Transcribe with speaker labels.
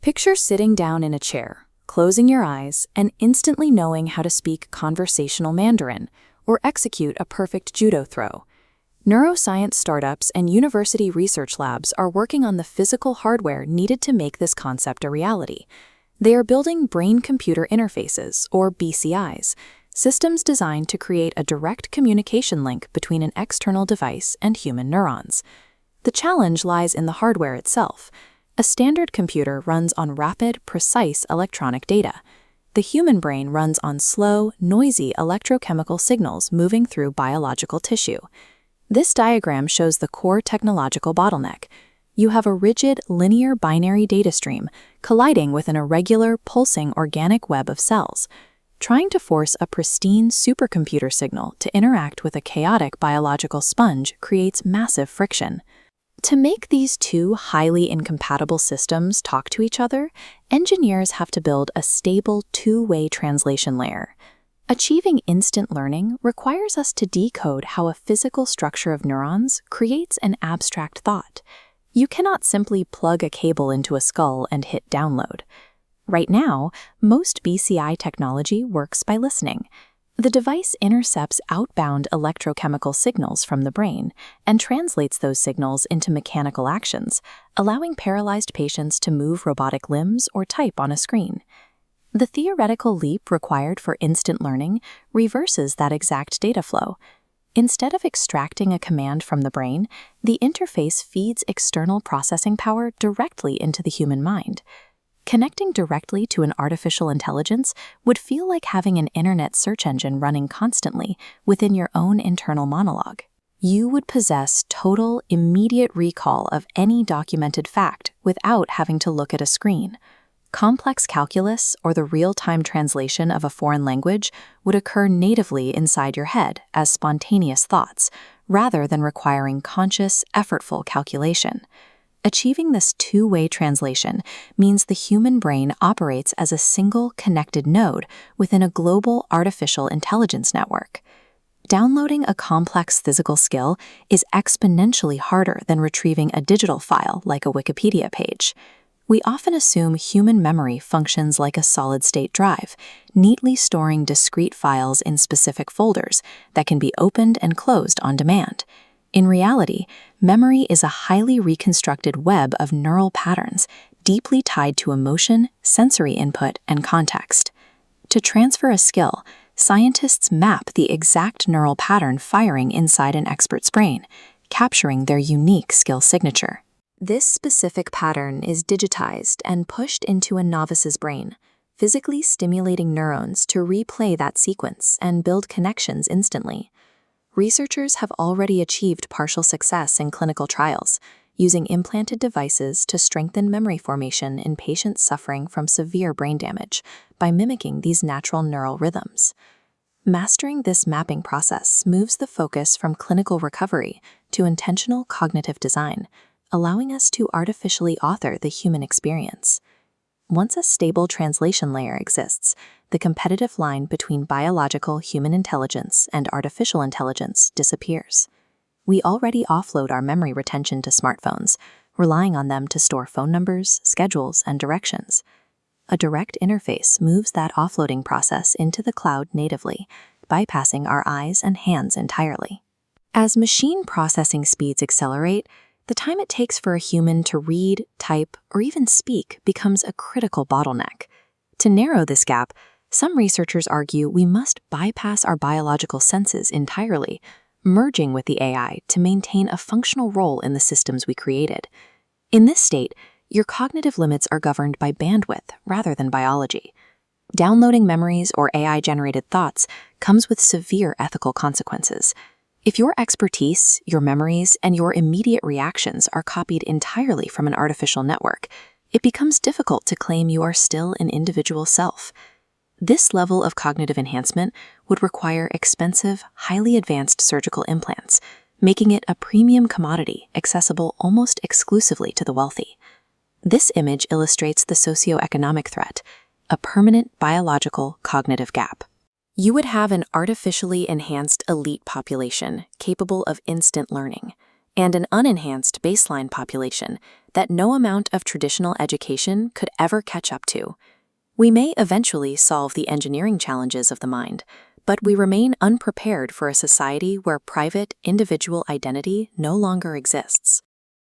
Speaker 1: Picture sitting down in a chair, closing your eyes, and instantly knowing how to speak conversational Mandarin or execute a perfect judo throw. Neuroscience startups and university research labs are working on the physical hardware needed to make this concept a reality. They are building brain-computer interfaces, or BCIs, systems designed to create a direct communication link between an external device and human neurons. The challenge lies in the hardware itself. A standard computer runs on rapid, precise electronic data. The human brain runs on slow, noisy electrochemical signals moving through biological tissue. This diagram shows the core technological bottleneck. You have a rigid, linear binary data stream colliding with an irregular, pulsing organic web of cells. Trying to force a pristine supercomputer signal to interact with a chaotic biological sponge creates massive friction. To make these two highly incompatible systems talk to each other, engineers have to build a stable two-way translation layer. Achieving instant learning requires us to decode how a physical structure of neurons creates an abstract thought. You cannot simply plug a cable into a skull and hit download. Right now, most BCI technology works by listening. The device intercepts outbound electrochemical signals from the brain and translates those signals into mechanical actions, allowing paralyzed patients to move robotic limbs or type on a screen. The theoretical leap required for instant learning reverses that exact data flow. Instead of extracting a command from the brain, the interface feeds external processing power directly into the human mind. Connecting directly to an artificial intelligence would feel like having an internet search engine running constantly within your own internal monologue. You would possess total, immediate recall of any documented fact without having to look at a screen. Complex calculus or the real-time translation of a foreign language would occur natively inside your head as spontaneous thoughts, rather than requiring conscious, effortful calculation. Achieving this two-way translation means the human brain operates as a single connected node within a global artificial intelligence network. Downloading a complex physical skill is exponentially harder than retrieving a digital file like a Wikipedia page. We often assume human memory functions like a solid-state drive, neatly storing discrete files in specific folders that can be opened and closed on demand. In reality, memory is a highly reconstructed web of neural patterns deeply tied to emotion, sensory input, and context. To transfer a skill, scientists map the exact neural pattern firing inside an expert's brain, capturing their unique skill signature. This specific pattern is digitized and pushed into a novice's brain, physically stimulating neurons to replay that sequence and build connections instantly. Researchers have already achieved partial success in clinical trials, using implanted devices to strengthen memory formation in patients suffering from severe brain damage by mimicking these natural neural rhythms. Mastering this mapping process moves the focus from clinical recovery to intentional cognitive design, allowing us to artificially author the human experience. Once a stable translation layer exists, the competitive line between biological human intelligence and artificial intelligence disappears. We already offload our memory retention to smartphones, relying on them to store phone numbers, schedules, and directions. A direct interface moves that offloading process into the cloud natively, bypassing our eyes and hands entirely. As machine processing speeds accelerate, the time it takes for a human to read, type, or even speak becomes a critical bottleneck. To narrow this gap, some researchers argue we must bypass our biological senses entirely, merging with the AI to maintain a functional role in the systems we created. In this state, your cognitive limits are governed by bandwidth rather than biology. Downloading memories or AI-generated thoughts comes with severe ethical consequences. If your expertise, your memories, and your immediate reactions are copied entirely from an artificial network, it becomes difficult to claim you are still an individual self. This level of cognitive enhancement would require expensive, highly advanced surgical implants, making it a premium commodity accessible almost exclusively to the wealthy. This image illustrates the socioeconomic threat, a permanent biological cognitive gap. You would have an artificially enhanced elite population capable of instant learning, and an unenhanced baseline population that no amount of traditional education could ever catch up to. We may eventually solve the engineering challenges of the mind, but we remain unprepared for a society where private, individual identity no longer exists.